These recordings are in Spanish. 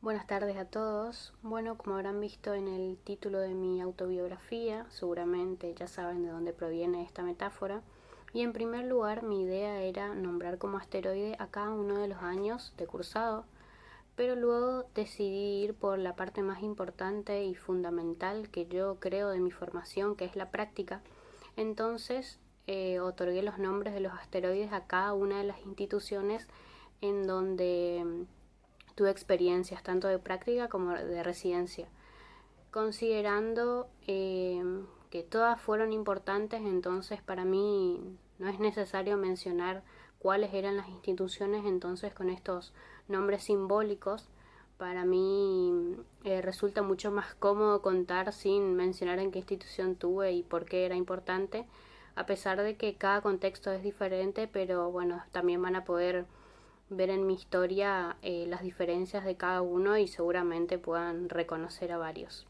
Buenas tardes a todos. Bueno, como habrán visto en el título de mi autobiografía, seguramente ya saben de dónde proviene esta metáfora. Y en primer lugar, mi idea era nombrar como asteroide a cada uno de los años de cursado, pero luego decidí ir por la parte más importante y fundamental que yo creo de mi formación, que es la práctica. Entonces, otorgué los nombres de los asteroides a cada una de las instituciones en donde tuve experiencias tanto de práctica como de residencia. Considerando que todas fueron importantes, entonces para mí no es necesario mencionar cuáles eran las instituciones, entonces con estos nombres simbólicos para mí resulta mucho más cómodo contar sin mencionar en qué institución tuve y por qué era importante, a pesar de que cada contexto es diferente, pero bueno, también van a poder ver en mi historia las diferencias de cada uno y seguramente puedan reconocer a varios.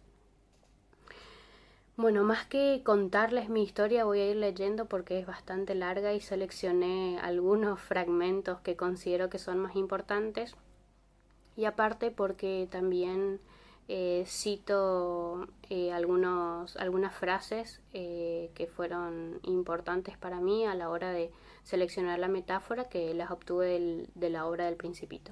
Bueno, más que contarles mi historia voy a ir leyendo porque es bastante larga y seleccioné algunos fragmentos que considero que son más importantes y aparte porque también cito algunas frases que fueron importantes para mí a la hora de seleccionar la metáfora que las obtuve de la obra del Principito.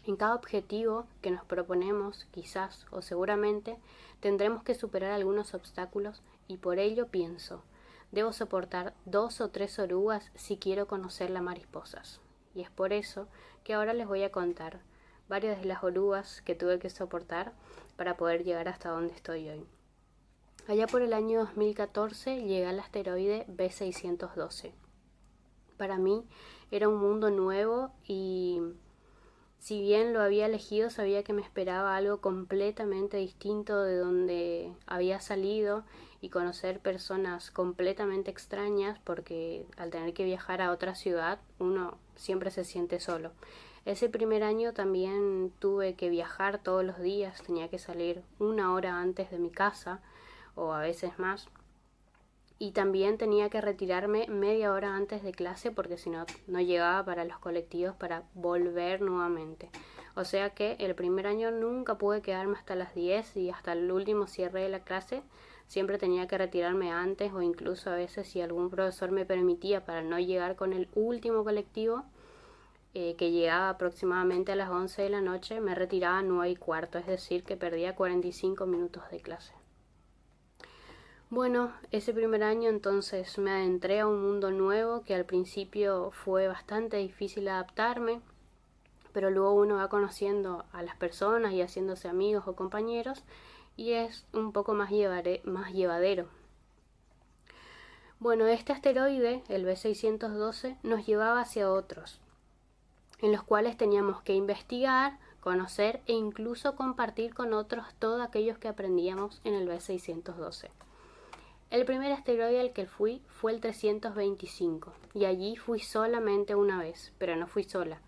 En cada objetivo que nos proponemos, quizás o seguramente, tendremos que superar algunos obstáculos y por ello pienso, debo soportar 2 o 3 orugas si quiero conocer las mariposas. Y es por eso que ahora les voy a contar varias de las orugas que tuve que soportar para poder llegar hasta donde estoy hoy. Allá por el año 2014 llegué al asteroide B612. Para mí era un mundo nuevo y si bien lo había elegido, sabía que me esperaba algo completamente distinto de donde había salido y conocer personas completamente extrañas porque al tener que viajar a otra ciudad uno siempre se siente solo. Ese primer año también tuve que viajar todos los días, tenía que salir 1 hora antes de mi casa o a veces más y también tenía que retirarme media hora antes de clase porque si no, no llegaba para los colectivos para volver nuevamente. O sea que el primer año nunca pude quedarme hasta las 10 y hasta el último cierre de la clase siempre tenía que retirarme antes o incluso a veces si algún profesor me permitía para no llegar con el último colectivo que llegaba aproximadamente a las 11 de la noche, me retiraba a 9:15, es decir que perdía 45 minutos de clase. Bueno, ese primer año entonces me adentré a un mundo nuevo que al principio fue bastante difícil adaptarme, pero luego uno va conociendo a las personas y haciéndose amigos o compañeros y es un poco más llevadero. Bueno, este asteroide, el B612, nos llevaba hacia otros, en los cuales teníamos que investigar, conocer e incluso compartir con otros todo aquello que aprendíamos en el B612. El primer asteroide al que fui fue el 325 y allí fui solamente una vez, pero no fui sola.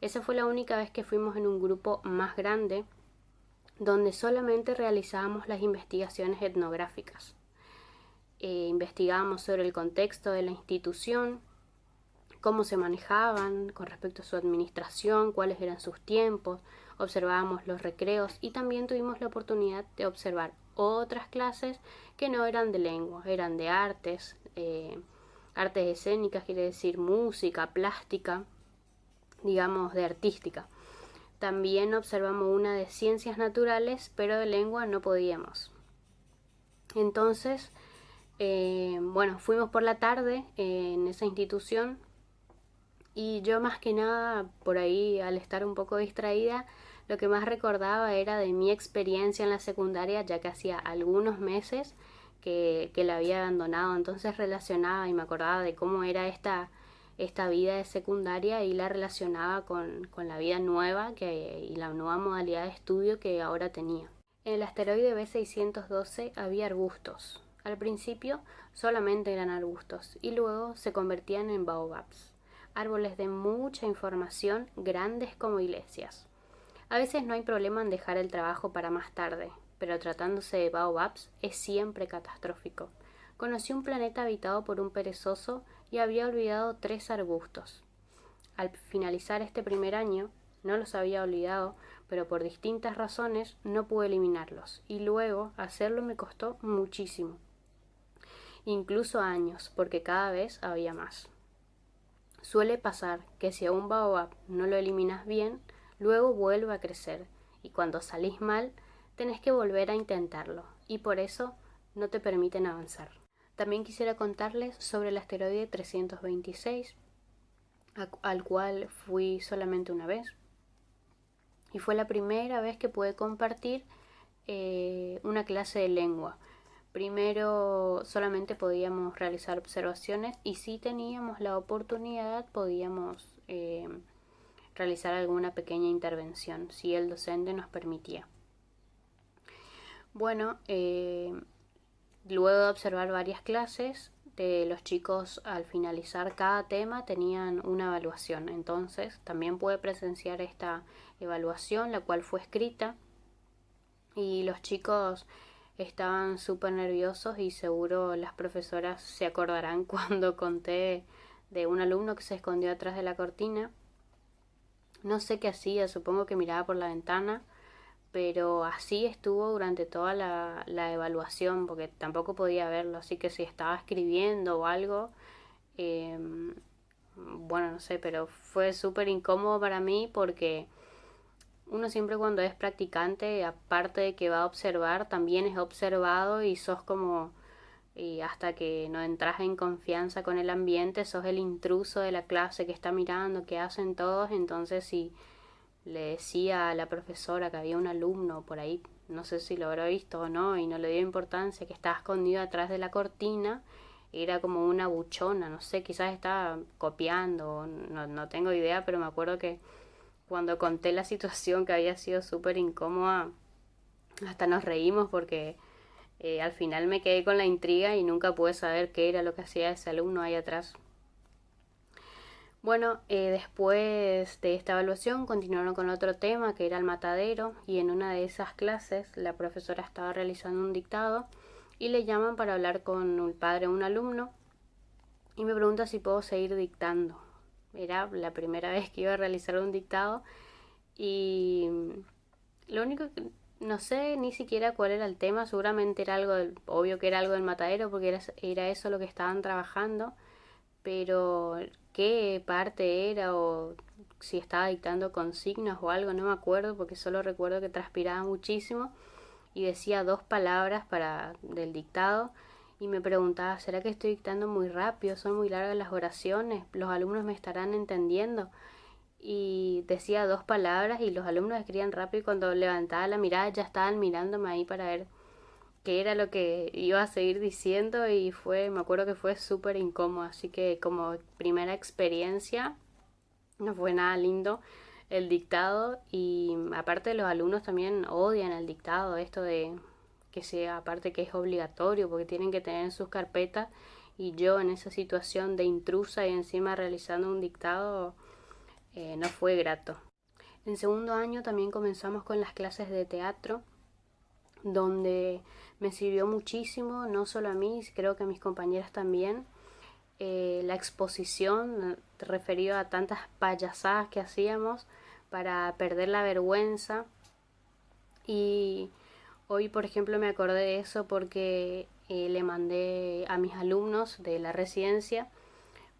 Esa fue la única vez que fuimos en un grupo más grande donde solamente realizábamos las investigaciones etnográficas. Investigábamos sobre el contexto de la institución, cómo se manejaban con respecto a su administración, cuáles eran sus tiempos, observábamos los recreos y también tuvimos la oportunidad de observar otras clases que no eran de lengua, eran de artes, artes escénicas, quiere decir música, plástica, digamos de artística. También observamos una de ciencias naturales, pero de lengua no podíamos. Entonces, bueno, fuimos por la tarde en esa institución y yo más que nada, por ahí, al estar un poco distraída, lo que más recordaba era de mi experiencia en la secundaria, ya que hacía algunos meses que la había abandonado. Entonces relacionaba y me acordaba de cómo era esta vida de secundaria y la relacionaba con la vida nueva y la nueva modalidad de estudio que ahora tenía. En el asteroide B612 había arbustos. Al principio solamente eran arbustos y luego se convertían en baobabs, árboles de mucha información, grandes como iglesias. A veces no hay problema en dejar el trabajo para más tarde, pero tratándose de baobabs es siempre catastrófico. Conocí un planeta habitado por un perezoso y había olvidado 3 arbustos. Al finalizar este primer año, no los había olvidado pero por distintas razones no pude eliminarlos y luego hacerlo me costó muchísimo, incluso años, porque cada vez había más. Suele pasar que si a un baobab no lo eliminas bien, luego vuelve a crecer y cuando salís mal tenés que volver a intentarlo y por eso no te permiten avanzar. También quisiera contarles sobre el asteroide 326, al cual fui solamente una vez y fue la primera vez que pude compartir una clase de lengua. Primero solamente podíamos realizar observaciones y si teníamos la oportunidad podíamos realizar alguna pequeña intervención, si el docente nos permitía. Bueno, luego de observar varias clases, los chicos al finalizar cada tema tenían una evaluación. Entonces también pude presenciar esta evaluación, la cual fue escrita y los chicos estaban súper nerviosos y seguro las profesoras se acordarán cuando conté de un alumno que se escondió atrás de la cortina. No sé qué hacía, supongo que miraba por la ventana, pero así estuvo durante toda la evaluación porque tampoco podía verlo, así que si estaba escribiendo o algo, eh, bueno, no sé, pero fue súper incómodo para mí porque uno siempre cuando es practicante, aparte de que va a observar, también es observado y sos como, y hasta que no entras en confianza con el ambiente, sos el intruso de la clase que está mirando, que hacen todos. Entonces si le decía a la profesora que había un alumno por ahí, no sé si lo habrá visto o no, y no le dio importancia, que estaba escondido atrás de la cortina, era como una buchona, no sé, quizás estaba copiando, no tengo idea, pero me acuerdo que cuando conté la situación que había sido súper incómoda, hasta nos reímos porque al final me quedé con la intriga y nunca pude saber qué era lo que hacía ese alumno ahí atrás. Bueno, después de esta evaluación continuaron con otro tema que era el matadero y en una de esas clases la profesora estaba realizando un dictado y le llaman para hablar con el padre de un alumno y me pregunta si puedo seguir dictando. Era la primera vez que iba a realizar un dictado y lo único que no sé ni siquiera cuál era el tema, seguramente era algo obvio que era algo del matadero porque era eso lo que estaban trabajando, pero qué parte era o si estaba dictando consignas o algo, no me acuerdo porque solo recuerdo que transpiraba muchísimo y decía dos palabras del dictado y me preguntaba, ¿será que estoy dictando muy rápido? ¿Son muy largas las oraciones? ¿Los alumnos me estarán entendiendo? Y decía dos palabras y los alumnos escribían rápido y cuando levantaba la mirada ya estaban mirándome ahí para ver qué era lo que iba a seguir diciendo y me acuerdo que fue súper incómodo, así que como primera experiencia no fue nada lindo el dictado y aparte los alumnos también odian el dictado, esto de que sea, aparte que es obligatorio porque tienen que tener en sus carpetas y yo en esa situación de intrusa y encima realizando un dictado no fue grato. En segundo año también comenzamos con las clases de teatro, donde me sirvió muchísimo, no solo a mí, creo que a mis compañeras también, la exposición referido a tantas payasadas que hacíamos para perder la vergüenza. Y hoy, por ejemplo, me acordé de eso porque le mandé a mis alumnos de la residencia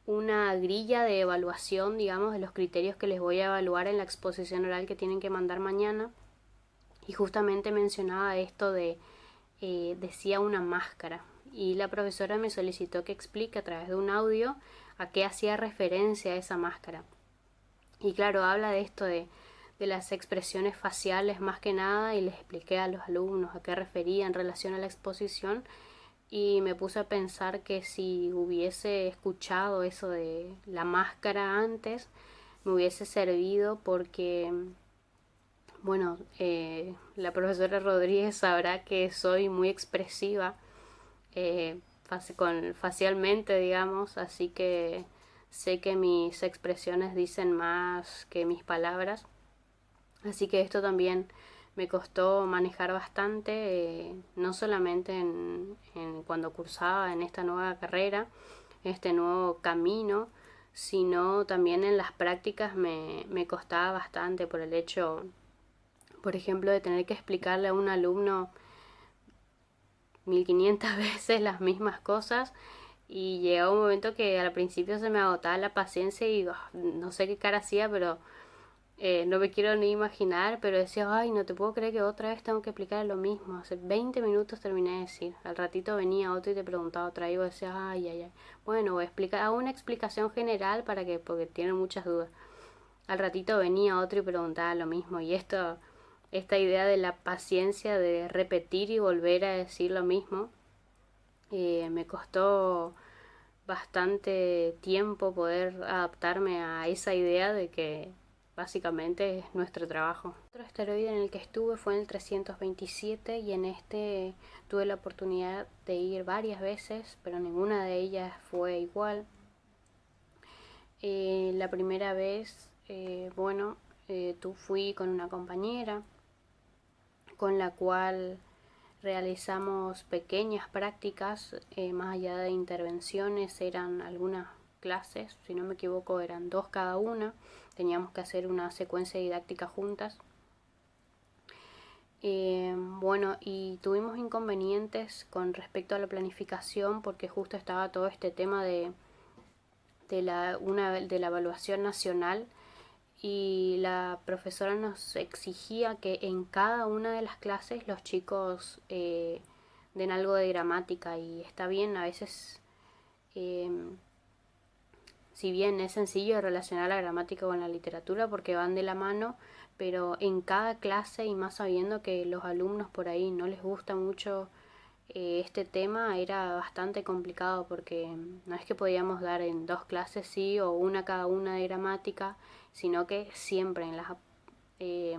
una grilla de evaluación, digamos, de los criterios que les voy a evaluar en la exposición oral que tienen que mandar mañana. Y justamente mencionaba esto decía una máscara. Y la profesora me solicitó que explique a través de un audio a qué hacía referencia esa máscara. Y claro, habla de esto de las expresiones faciales más que nada y les expliqué a los alumnos a qué refería en relación a la exposición y me puse a pensar que si hubiese escuchado eso de la máscara antes, me hubiese servido porque, bueno, la profesora Rodríguez sabrá que soy muy expresiva facialmente, digamos, así que sé que mis expresiones dicen más que mis palabras, así que esto también me costó manejar bastante, no solamente en cuando cursaba en esta nueva carrera, este nuevo camino, sino también en las prácticas me costaba bastante por el hecho Por ejemplo, de tener que explicarle a un alumno 1500 veces las mismas cosas, y llegaba un momento que al principio se me agotaba la paciencia y no sé qué cara hacía, pero no me quiero ni imaginar, pero decía, ay, no te puedo creer que otra vez tengo que explicar lo mismo. Hace 20 minutos terminé de decir. Al ratito venía otro y te preguntaba otra vez y vos decías, ay, ay, ay. Bueno, voy a explicar, hago una explicación general porque tienen muchas dudas. Al ratito venía otro y preguntaba lo mismo. Y esta idea de la paciencia de repetir y volver a decir lo mismo, me costó bastante tiempo poder adaptarme a esa idea de que básicamente es nuestro trabajo. Otro asteroide en el que estuve fue en el 327, y en este tuve la oportunidad de ir varias veces, pero ninguna de ellas fue igual. La primera vez, fui con una compañera con la cual realizamos pequeñas prácticas, más allá de intervenciones, eran algunas clases, si no me equivoco eran 2 cada una, teníamos que hacer una secuencia didáctica juntas. Y tuvimos inconvenientes con respecto a la planificación, porque justo estaba todo este tema de la evaluación nacional, y la profesora nos exigía que en cada una de las clases los chicos den algo de gramática, y está bien, a veces, eh, si bien es sencillo relacionar la gramática con la literatura porque van de la mano, pero en cada clase, y más sabiendo que los alumnos por ahí no les gusta mucho este tema, era bastante complicado, porque no es que podíamos dar en 2 clases sí o una cada una de gramática, sino que siempre eh,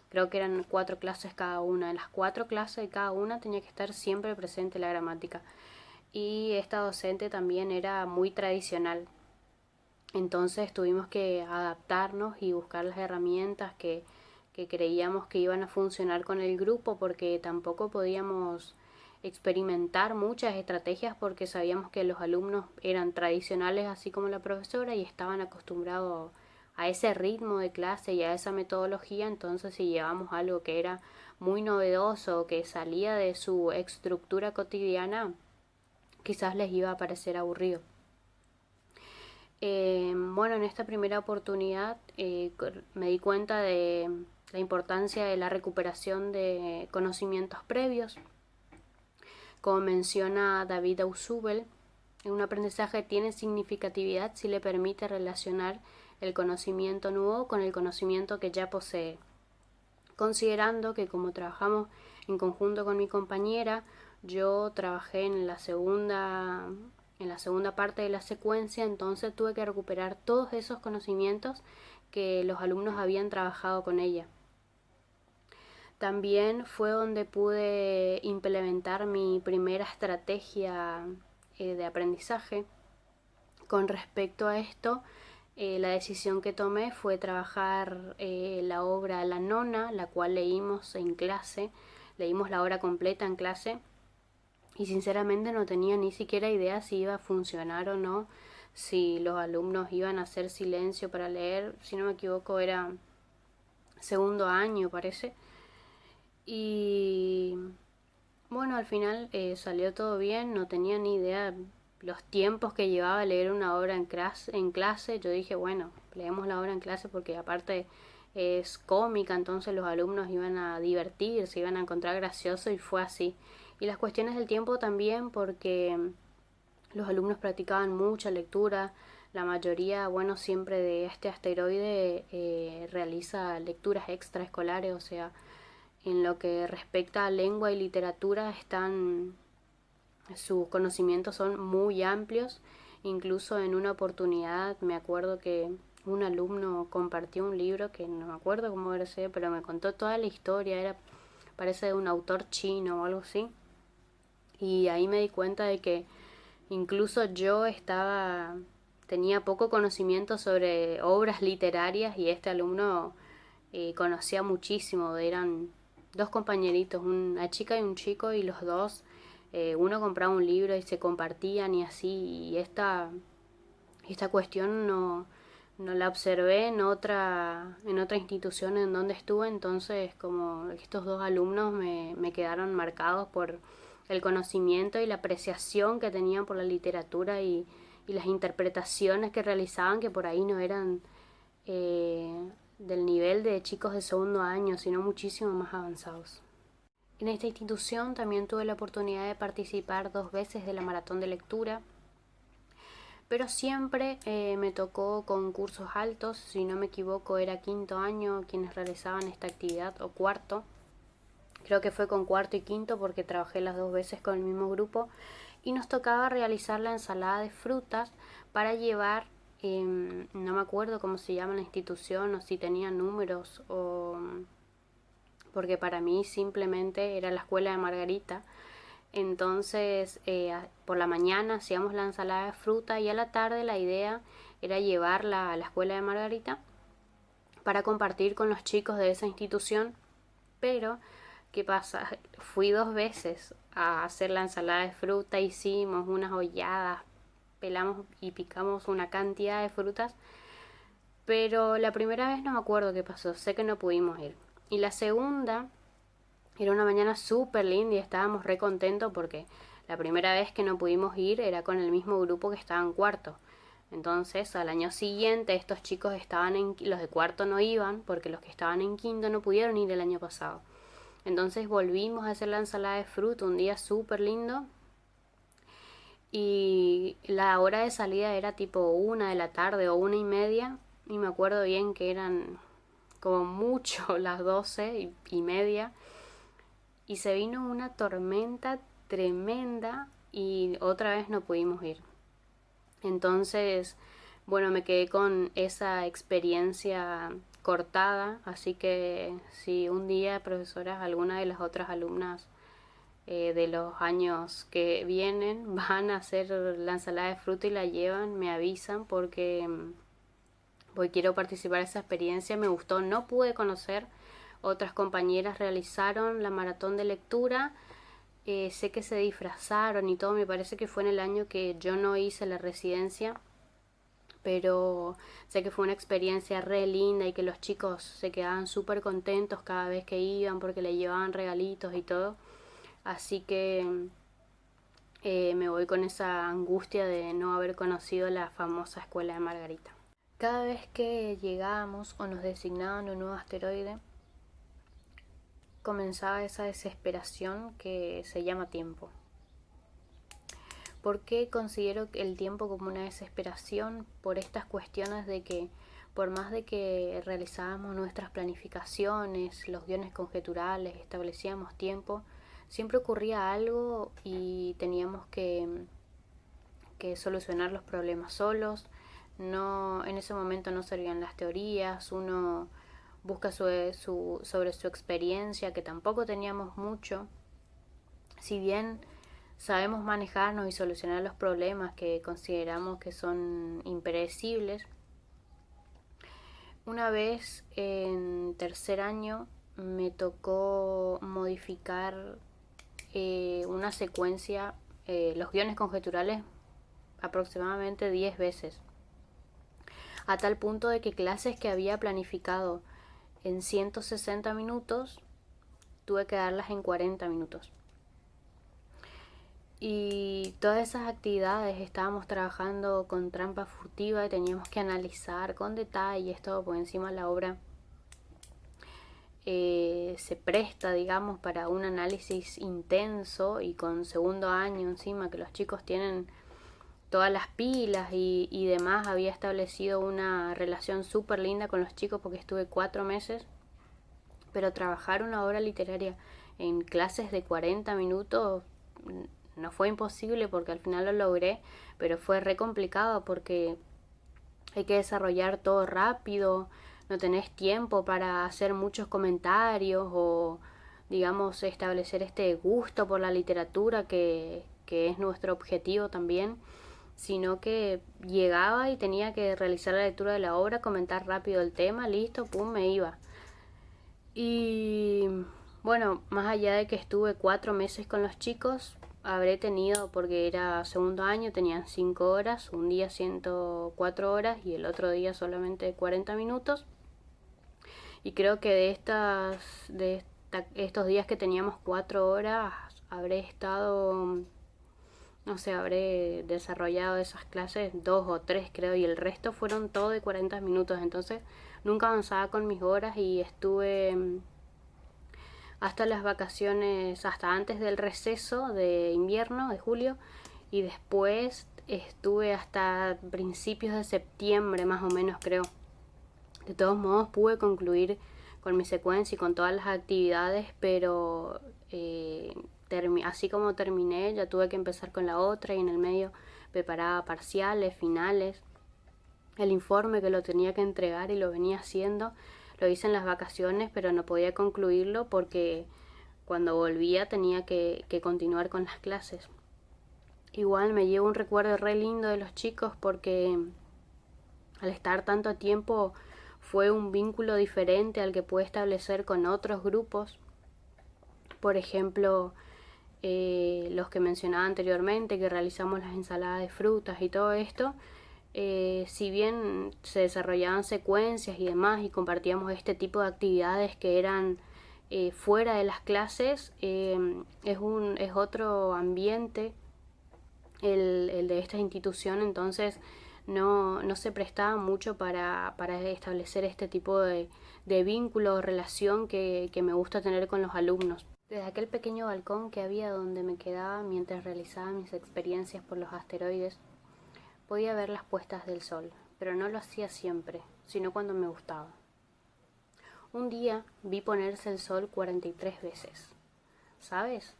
creo que eran 4 clases cada una, en las 4 clases de cada una tenía que estar siempre presente la gramática. Y esta docente también era muy tradicional, entonces tuvimos que adaptarnos y buscar las herramientas que creíamos que iban a funcionar con el grupo, porque tampoco podíamos experimentar muchas estrategias porque sabíamos que los alumnos eran tradicionales así como la profesora y estaban acostumbrados a ese ritmo de clase y a esa metodología. Entonces si llevamos algo que era muy novedoso, que salía de su estructura cotidiana, quizás les iba a parecer aburrido. En esta primera oportunidad me di cuenta de la importancia de la recuperación de conocimientos previos. Como menciona David Ausubel, un aprendizaje tiene significatividad si le permite relacionar el conocimiento nuevo con el conocimiento que ya posee. Considerando que como trabajamos en conjunto con mi compañera, yo trabajé en la segunda parte de la secuencia, entonces tuve que recuperar todos esos conocimientos que los alumnos habían trabajado con ella. También fue donde pude implementar mi primera estrategia de aprendizaje. Con respecto a esto, la decisión que tomé fue trabajar la obra La Nona, la cual leímos en clase, leímos la obra completa en clase, y sinceramente no tenía ni siquiera idea si iba a funcionar o no, si los alumnos iban a hacer silencio para leer. Si no me equivoco era segundo año, parece. Y bueno, al final salió todo bien, no tenía ni idea los tiempos que llevaba a leer una obra en clase. Yo dije, bueno, leemos la obra en clase porque aparte es cómica, entonces los alumnos iban a divertirse, iban a encontrar gracioso, y fue así. Y las cuestiones del tiempo también, porque los alumnos practicaban mucha lectura. La mayoría, bueno, siempre de este asteroide realiza lecturas extraescolares, o sea, en lo que respecta a lengua y literatura sus conocimientos son muy amplios. Incluso en una oportunidad me acuerdo que un alumno compartió un libro que no me acuerdo cómo era ese, pero me contó toda la historia, parece de un autor chino o algo así. Y ahí me di cuenta de que incluso tenía poco conocimiento sobre obras literarias, y este alumno conocía muchísimo. Eran 2 compañeritos, una chica y un chico, y los dos, uno compraba un libro y se compartían y así. Y esta cuestión no la observé en otra institución en donde estuve, entonces como estos dos alumnos me quedaron marcados por el conocimiento y la apreciación que tenían por la literatura y las interpretaciones que realizaban, que por ahí no eran del nivel de chicos de segundo año, sino muchísimo más avanzados. En esta institución también tuve la oportunidad de participar 2 veces de la maratón de lectura, pero siempre me tocó con cursos altos. Si no me equivoco era quinto año quienes realizaban esta actividad, o cuarto. Creo que fue con cuarto y quinto porque trabajé las 2 veces con el mismo grupo, y nos tocaba realizar la ensalada de frutas para llevar, no me acuerdo cómo se llama la institución o si tenía números, o porque para mí simplemente era la escuela de Margarita. Entonces, por la mañana hacíamos la ensalada de fruta y a la tarde la idea era llevarla a la escuela de Margarita para compartir con los chicos de esa institución. Pero, ¿qué pasa? Fui 2 veces a hacer la ensalada de fruta, hicimos unas holladas, pelamos y picamos una cantidad de frutas, pero la primera vez no me acuerdo qué pasó, sé que no pudimos ir. Y la segunda era una mañana súper linda y estábamos re contentos porque la primera vez que no pudimos ir era con el mismo grupo que estaba en cuarto. Entonces, al año siguiente, estos chicos estaban los de cuarto no iban porque los que estaban en quinto no pudieron ir el año pasado. Entonces volvimos a hacer la ensalada de fruta, un día súper lindo. Y la hora de salida era tipo 1 de la tarde o 1:30. Y me acuerdo bien que eran como mucho las 12:30. Y se vino una tormenta tremenda y otra vez no pudimos ir. Entonces, bueno, me quedé con esa experiencia cortada, así que si un día, profesoras, alguna de las otras alumnas de los años que vienen van a hacer la ensalada de fruta y la llevan, me avisan porque quiero participar de esa experiencia. Me gustó, no pude conocer, otras compañeras realizaron la maratón de lectura. Sé que se disfrazaron y todo, me parece que fue en el año que yo no hice la residencia, pero sé que fue una experiencia re linda y que los chicos se quedaban súper contentos cada vez que iban porque le llevaban regalitos y todo. Así que me voy con esa angustia de no haber conocido la famosa escuela de Margarita. Cada vez que llegábamos o nos designaban un nuevo asteroide, comenzaba esa desesperación que se llama tiempo. ¿Por qué considero el tiempo como una desesperación? Por estas cuestiones de que por más de que realizábamos nuestras planificaciones, los guiones conjeturales, establecíamos tiempo, siempre ocurría algo y teníamos que solucionar los problemas solos. No, en ese momento no servían las teorías, uno busca sobre su experiencia, que tampoco teníamos mucho. Si bien sabemos manejarnos y solucionar los problemas que consideramos que son impredecibles, una vez en tercer año me tocó modificar una secuencia, los guiones conjeturales aproximadamente 10 veces, a tal punto de que clases que había planificado en 160 minutos tuve que darlas en 40 minutos. Y todas esas actividades estábamos trabajando con trampa furtiva y teníamos que analizar con detalle todo, por encima la obra se presta, digamos, para un análisis intenso, y con segundo año encima que los chicos tienen todas las pilas y demás. Había establecido una relación súper linda con los chicos porque estuve 4 meses, pero trabajar una obra literaria en clases de 40 minutos no fue imposible porque al final lo logré, pero fue re complicado porque hay que desarrollar todo rápido, no tenés tiempo para hacer muchos comentarios o, digamos, establecer este gusto por la literatura que es nuestro objetivo también, sino que llegaba y tenía que realizar la lectura de la obra, comentar rápido el tema, listo, pum, me iba. Y bueno, más allá de que estuve 4 meses con los chicos, habré tenido, porque era segundo año, tenían 5 horas, un día 104 horas y el otro día solamente 40 minutos. Y creo que estos días que teníamos 4 horas, habré estado, no sé, habré desarrollado esas clases 2 o 3 creo, y el resto fueron todo de 40 minutos. Entonces nunca avanzaba con mis horas y estuve hasta las vacaciones, hasta antes del receso de invierno, de julio, y después estuve hasta principios de septiembre más o menos creo. De todos modos pude concluir con mi secuencia y con todas las actividades, pero así como terminé ya tuve que empezar con la otra y en el medio preparaba parciales, finales, el informe que lo tenía que entregar y lo venía haciendo. Lo hice en las vacaciones, pero no podía concluirlo porque cuando volvía tenía que continuar con las clases. Igual me llevo un recuerdo re lindo de los chicos porque al estar tanto tiempo fue un vínculo diferente al que pude establecer con otros grupos. Por ejemplo, los que mencionaba anteriormente, que realizamos las ensaladas de frutas y todo esto, si bien se desarrollaban secuencias y demás y compartíamos este tipo de actividades que eran fuera de las clases, es otro ambiente el de esta institución. Entonces no se prestaba mucho para establecer este tipo de vínculo o relación que me gusta tener con los alumnos. Desde aquel pequeño balcón que había donde me quedaba mientras realizaba mis experiencias por los asteroides, podía ver las puestas del sol, pero no lo hacía siempre, sino cuando me gustaba. Un día vi ponerse el sol 43 veces. ¿Sabes?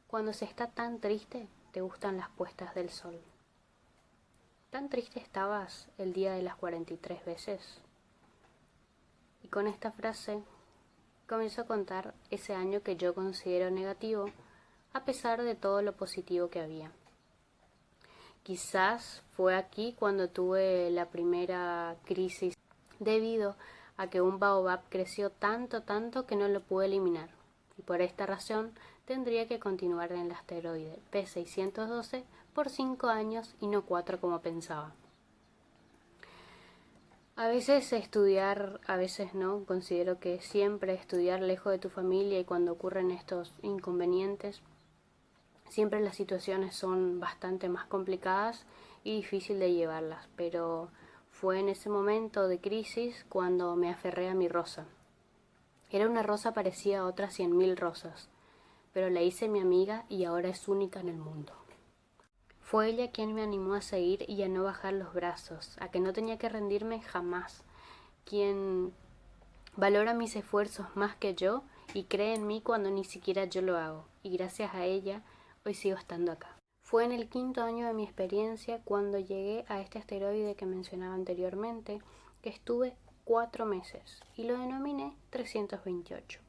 Cuando se está tan triste, te gustan las puestas del sol. ¿Tan triste estabas el día de las 43 veces? Y con esta frase comienzo a contar ese año que yo considero negativo, a pesar de todo lo positivo que había. Quizás fue aquí cuando tuve la primera crisis, debido a que un baobab creció tanto que no lo pude eliminar. Y por esta razón tendría que continuar en el asteroide P612 por 5 años y no 4 como pensaba. A veces estudiar, a veces no. Considero que siempre estudiar lejos de tu familia, y cuando ocurren estos inconvenientes, siempre las situaciones son bastante más complicadas y difícil de llevarlas. Pero fue en ese momento de crisis cuando me aferré a mi rosa. Era una rosa parecida a otras 100.000 rosas, pero la hice mi amiga y ahora es única en el mundo. Fue ella quien me animó a seguir y a no bajar los brazos, a que no tenía que rendirme jamás, quien valora mis esfuerzos más que yo y cree en mí cuando ni siquiera yo lo hago, y gracias a ella hoy sigo estando acá. Fue en el 5.º año de mi experiencia cuando llegué a este asteroide que mencionaba anteriormente, que estuve 4 meses y lo denominé 328.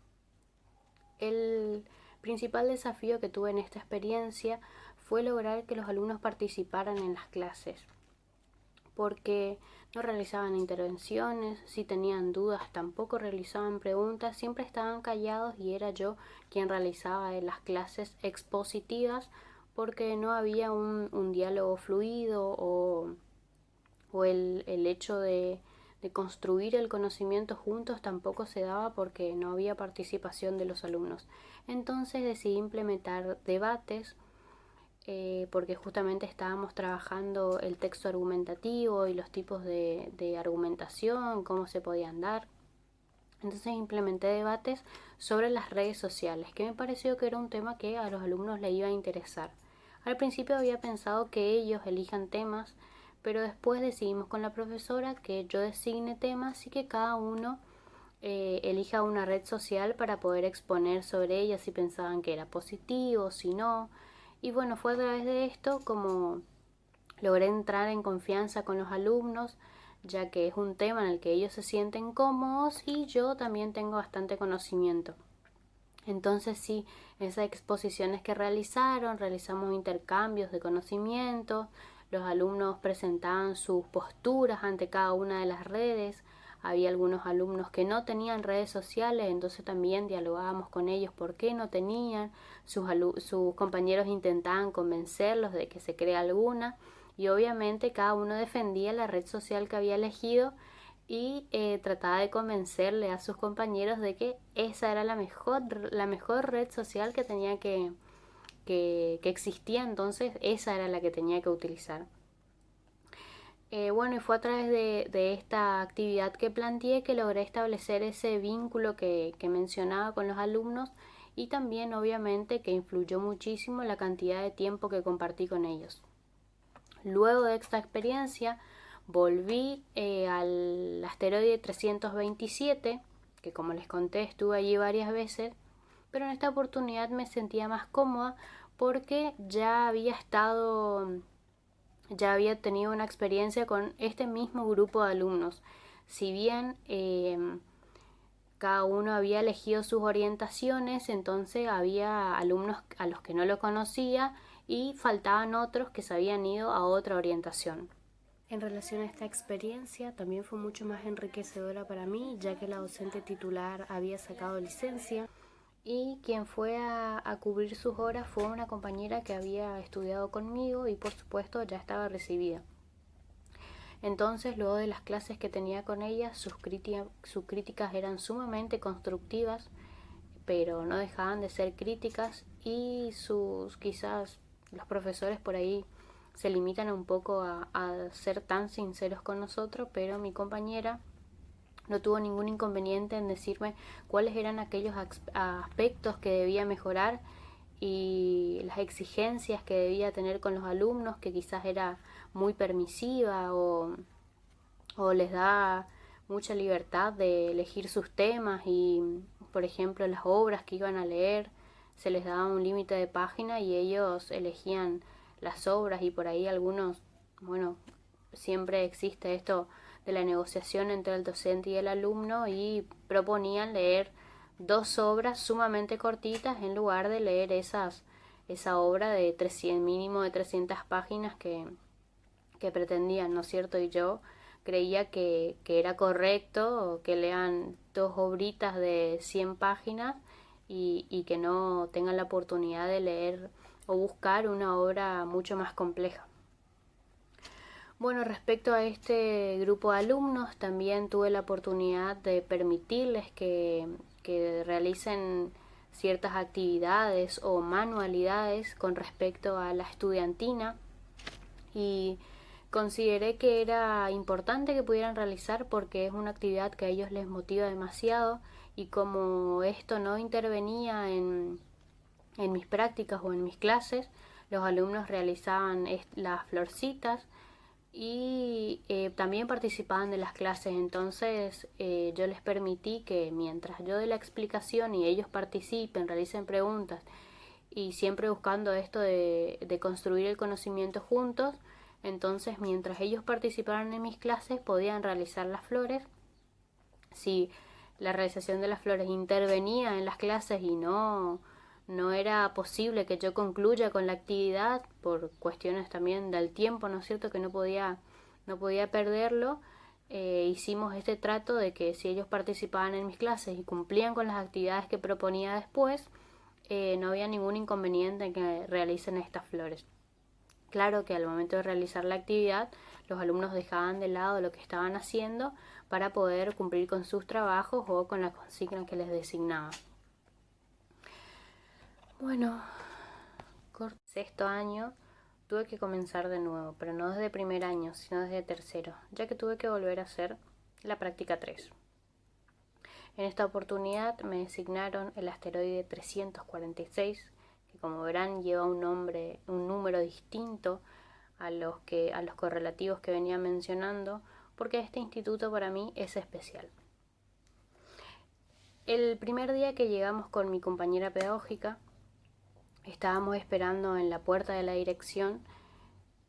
El principal desafío que tuve en esta experiencia fue lograr que los alumnos participaran en las clases, porque no realizaban intervenciones, si tenían dudas tampoco realizaban preguntas, siempre estaban callados y era yo quien realizaba las clases expositivas, porque no había un diálogo fluido o el hecho de construir el conocimiento juntos tampoco se daba porque no había participación de los alumnos. Entonces decidí implementar debates, porque justamente estábamos trabajando el texto argumentativo y los tipos de argumentación, cómo se podían dar. Entonces implementé debates sobre las redes sociales, que me pareció que era un tema que a los alumnos les iba a interesar. Al principio había pensado que ellos elijan temas, pero después decidimos con la profesora que yo designe temas y que cada uno elija una red social para poder exponer sobre ella si pensaban que era positivo, si no. Y bueno, fue a través de esto como logré entrar en confianza con los alumnos, ya que es un tema en el que ellos se sienten cómodos y yo también tengo bastante conocimiento. Entonces sí, esas exposiciones que realizamos intercambios de conocimiento, los alumnos presentaban sus posturas ante cada una de las redes, había algunos alumnos que no tenían redes sociales, entonces también dialogábamos con ellos por qué no tenían, sus compañeros intentaban convencerlos de que se crea alguna, y obviamente cada uno defendía la red social que había elegido y trataba de convencerle a sus compañeros de que esa era la mejor red social que tenía que existía, entonces esa era la que tenía que utilizar. Bueno, y fue a través de esta actividad que planteé que logré establecer ese vínculo que mencionaba con los alumnos, y también obviamente que influyó muchísimo la cantidad de tiempo que compartí con ellos. Luego de esta experiencia volví al asteroide 327, que como les conté estuve allí varias veces, pero en esta oportunidad me sentía más cómoda porque ya había tenido una experiencia con este mismo grupo de alumnos. Si bien cada uno había elegido sus orientaciones, entonces había alumnos a los que no lo conocía y faltaban otros que se habían ido a otra orientación. En relación a esta experiencia, también fue mucho más enriquecedora para mí, ya que la docente titular había sacado licencia y quien fue a cubrir sus horas fue una compañera que había estudiado conmigo y por supuesto ya estaba recibida. Entonces, luego de las clases que tenía con ella, sus críticas eran sumamente constructivas, pero no dejaban de ser críticas, y quizás los profesores por ahí se limitan un poco a ser tan sinceros con nosotros, pero mi compañera no tuvo ningún inconveniente en decirme cuáles eran aquellos aspectos que debía mejorar y las exigencias que debía tener con los alumnos, que quizás era muy permisiva o les da mucha libertad de elegir sus temas y, por ejemplo, las obras que iban a leer, se les daba un límite de página y ellos elegían las obras, y por ahí algunos, bueno, siempre existe esto de la negociación entre el docente y el alumno, y proponían leer dos obras sumamente cortitas en lugar de leer esa obra de 300, mínimo de 300 páginas que pretendían, ¿no es cierto? Y yo creía que era correcto que lean dos obritas de 100 páginas y que no tengan la oportunidad de leer o buscar una obra mucho más compleja. Bueno, respecto a este grupo de alumnos, también tuve la oportunidad de permitirles que realicen ciertas actividades o manualidades con respecto a la estudiantina, y consideré que era importante que pudieran realizar porque es una actividad que a ellos les motiva demasiado, y como esto no intervenía en mis prácticas o en mis clases, los alumnos realizaban las florcitas y también participaban de las clases. Entonces yo les permití que mientras yo dé la explicación y ellos participen, realicen preguntas, y siempre buscando esto de construir el conocimiento juntos, entonces mientras ellos participaran en mis clases podían realizar las flores. Si la realización de las flores intervenía en las clases y no era posible que yo concluya con la actividad por cuestiones también del tiempo, ¿no es cierto?, que no podía perderlo, hicimos este trato de que si ellos participaban en mis clases y cumplían con las actividades que proponía después, no había ningún inconveniente en que realicen estas flores. Claro que al momento de realizar la actividad, los alumnos dejaban de lado lo que estaban haciendo para poder cumplir con sus trabajos o con la consigna que les designaba. Bueno, sexto año tuve que comenzar de nuevo, pero no desde primer año, sino desde tercero, ya que tuve que volver a hacer la práctica 3. En esta oportunidad me designaron el asteroide 346, que como verán lleva un número distinto a los correlativos que venía mencionando, porque este instituto para mí es especial. El primer día que llegamos con mi compañera pedagógica, estábamos esperando en la puerta de la dirección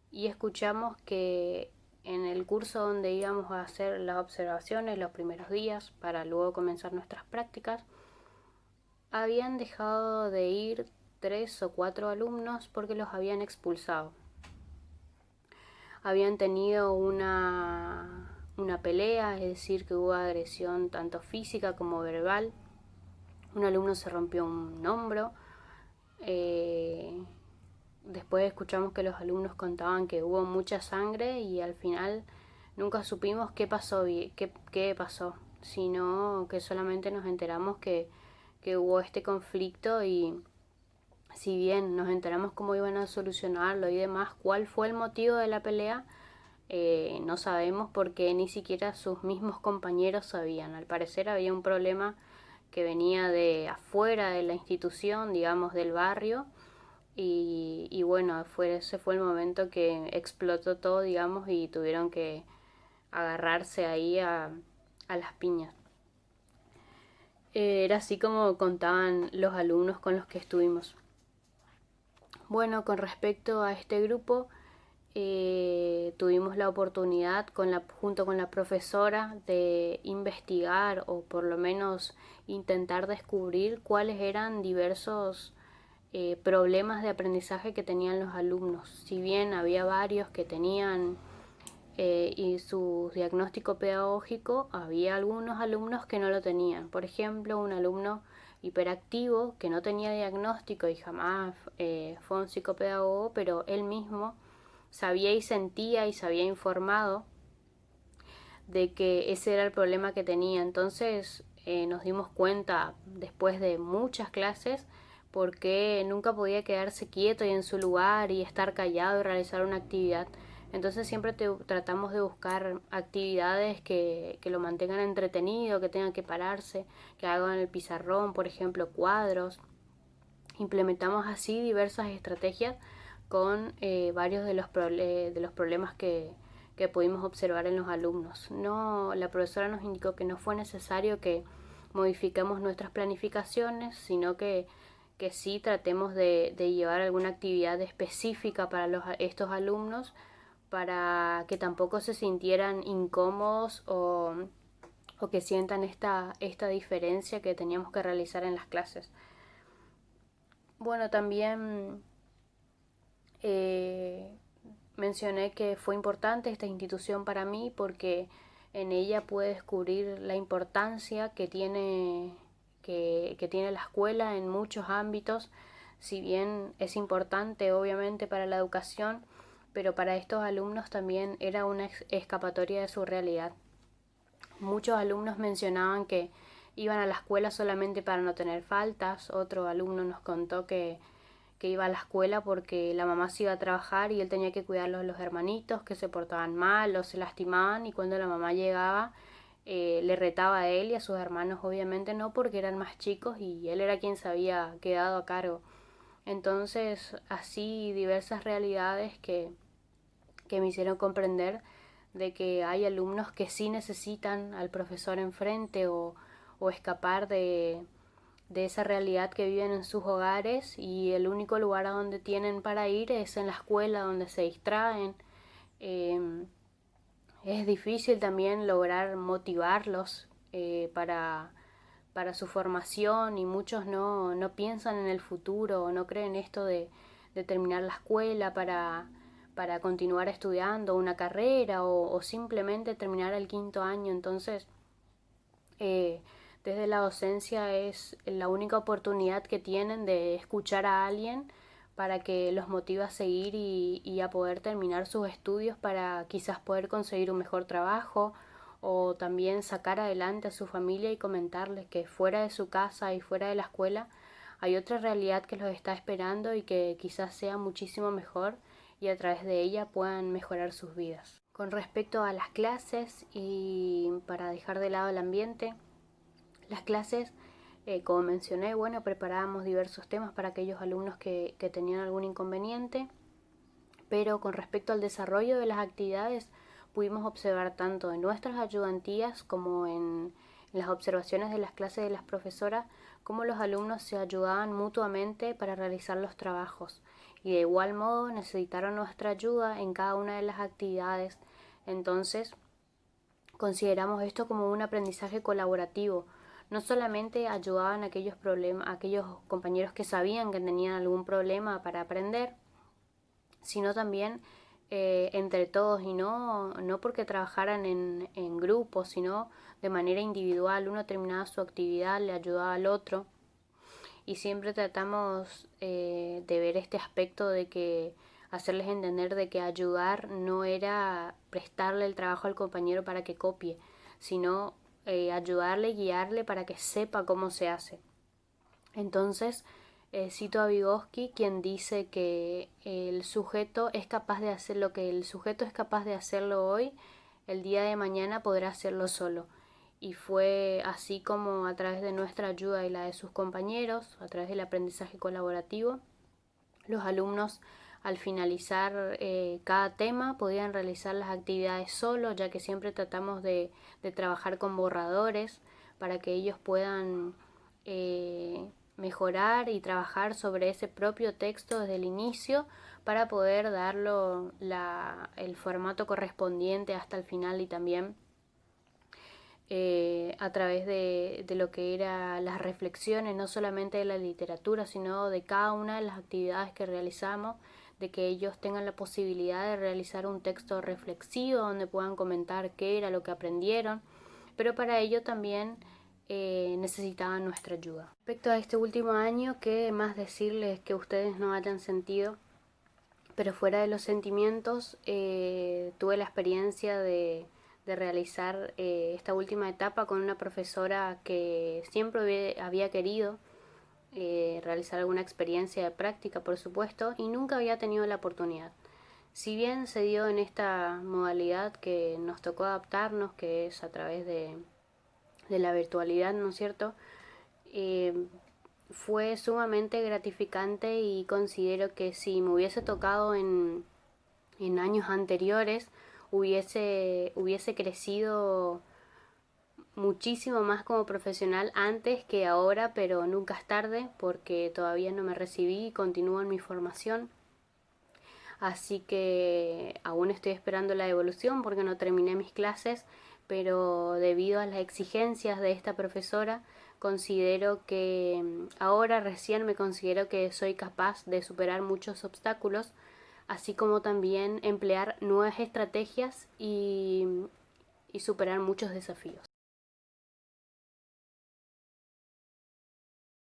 y escuchamos que en el curso donde íbamos a hacer las observaciones los primeros días para luego comenzar nuestras prácticas, habían dejado de ir 3 o 4 alumnos porque los habían expulsado. Habían tenido una pelea, es decir, que hubo agresión tanto física como verbal. Un alumno se rompió un hombro. Después escuchamos que los alumnos contaban que hubo mucha sangre y al final nunca supimos qué pasó, qué pasó, sino que solamente nos enteramos que hubo este conflicto y si bien nos enteramos cómo iban a solucionarlo y demás, cuál fue el motivo de la pelea, no sabemos porque ni siquiera sus mismos compañeros sabían. Al parecer había un problema que venía de afuera de la institución, digamos del barrio, y bueno, ese fue el momento que explotó todo, digamos, y tuvieron que agarrarse ahí a las piñas. Era así como contaban los alumnos con los que estuvimos. Bueno, con respecto a este grupo, tuvimos la oportunidad junto con la profesora de investigar o por lo menos intentar descubrir cuáles eran diversos problemas de aprendizaje que tenían los alumnos. Si bien había varios que tenían y su diagnóstico pedagógico, había algunos alumnos que no lo tenían. Por ejemplo, un alumno hiperactivo que no tenía diagnóstico y jamás fue un psicopedagogo, pero él mismo sabía y sentía y se había informado de que ese era el problema que tenía. Entonces nos dimos cuenta después de muchas clases porque nunca podía quedarse quieto y en su lugar y estar callado y realizar una actividad. Entonces siempre tratamos de buscar actividades que lo mantengan entretenido, que tengan que pararse, que hagan el pizarrón, por ejemplo, cuadros. Implementamos así diversas estrategias con varios de los problemas que pudimos observar en los alumnos. No, la profesora nos indicó que no fue necesario que modifiquemos nuestras planificaciones, sino que sí tratemos de llevar alguna actividad específica para estos alumnos para que tampoco se sintieran incómodos o que sientan esta diferencia que teníamos que realizar en las clases. Bueno, también eh, mencioné que fue importante esta institución para mí porque en ella pude descubrir la importancia que tiene la escuela en muchos ámbitos, si bien es importante obviamente para la educación, pero para estos alumnos también era una escapatoria de su realidad. Muchos alumnos mencionaban que iban a la escuela solamente para no tener faltas. Otro alumno nos contó que iba a la escuela porque la mamá se iba a trabajar y él tenía que cuidar a los hermanitos que se portaban mal o se lastimaban, y cuando la mamá llegaba le retaba a él y a sus hermanos obviamente no, porque eran más chicos y él era quien se había quedado a cargo. Entonces así diversas realidades que me hicieron comprender de que hay alumnos que sí necesitan al profesor enfrente o escapar de esa realidad que viven en sus hogares, y el único lugar a donde tienen para ir es en la escuela, donde se distraen. Eh, es difícil también lograr motivarlos para su formación, y muchos no piensan en el futuro o no creen esto de terminar la escuela para continuar estudiando una carrera o simplemente terminar el quinto año. Entonces, eh, desde la docencia es la única oportunidad que tienen de escuchar a alguien para que los motive a seguir y a poder terminar sus estudios para quizás poder conseguir un mejor trabajo o también sacar adelante a su familia y comentarles que fuera de su casa y fuera de la escuela hay otra realidad que los está esperando y que quizás sea muchísimo mejor, y a través de ella puedan mejorar sus vidas. Con respecto a las clases, y para dejar de lado el ambiente, las clases, como mencioné, bueno, preparábamos diversos temas para aquellos alumnos que tenían algún inconveniente, pero con respecto al desarrollo de las actividades pudimos observar tanto en nuestras ayudantías como en las observaciones de las clases de las profesoras cómo los alumnos se ayudaban mutuamente para realizar los trabajos, y de igual modo necesitaron nuestra ayuda en cada una de las actividades. Entonces consideramos esto como un aprendizaje colaborativo. No solamente ayudaban a aquellos compañeros que sabían que tenían algún problema para aprender, sino también entre todos y no porque trabajaran en grupo, sino de manera individual. Uno terminaba su actividad, le ayudaba al otro y siempre tratamos de ver este aspecto de que hacerles entender de que ayudar no era prestarle el trabajo al compañero para que copie, sino ayudarle, guiarle para que sepa cómo se hace. Entonces, cito a Vygotsky, quien dice que el sujeto es capaz de hacer lo que el sujeto es capaz de hacerlo hoy, el día de mañana podrá hacerlo solo. Y fue así como a través de nuestra ayuda y la de sus compañeros, a través del aprendizaje colaborativo, los alumnos al finalizar cada tema podían realizar las actividades solo, ya que siempre tratamos de trabajar con borradores para que ellos puedan mejorar y trabajar sobre ese propio texto desde el inicio para poder darlo el formato correspondiente hasta el final y también a través de lo que eran las reflexiones, no solamente de la literatura, sino de cada una de las actividades que realizamos, de que ellos tengan la posibilidad de realizar un texto reflexivo donde puedan comentar qué era lo que aprendieron, pero para ello también necesitaban nuestra ayuda. Respecto a este último año, ¿qué más decirles que ustedes no hayan sentido? Pero fuera de los sentimientos, tuve la experiencia de realizar esta última etapa con una profesora que siempre había querido realizar alguna experiencia de práctica, por supuesto, y nunca había tenido la oportunidad. Si bien se dio en esta modalidad que nos tocó adaptarnos, que es a través de la virtualidad, ¿no es cierto? Fue sumamente gratificante y considero que si me hubiese tocado en años anteriores hubiese crecido muchísimo más como profesional antes que ahora, pero nunca es tarde porque todavía no me recibí y continúo en mi formación. Así que aún estoy esperando la devolución porque no terminé mis clases, pero debido a las exigencias de esta profesora, considero que ahora recién me considero que soy capaz de superar muchos obstáculos, así como también emplear nuevas estrategias y superar muchos desafíos.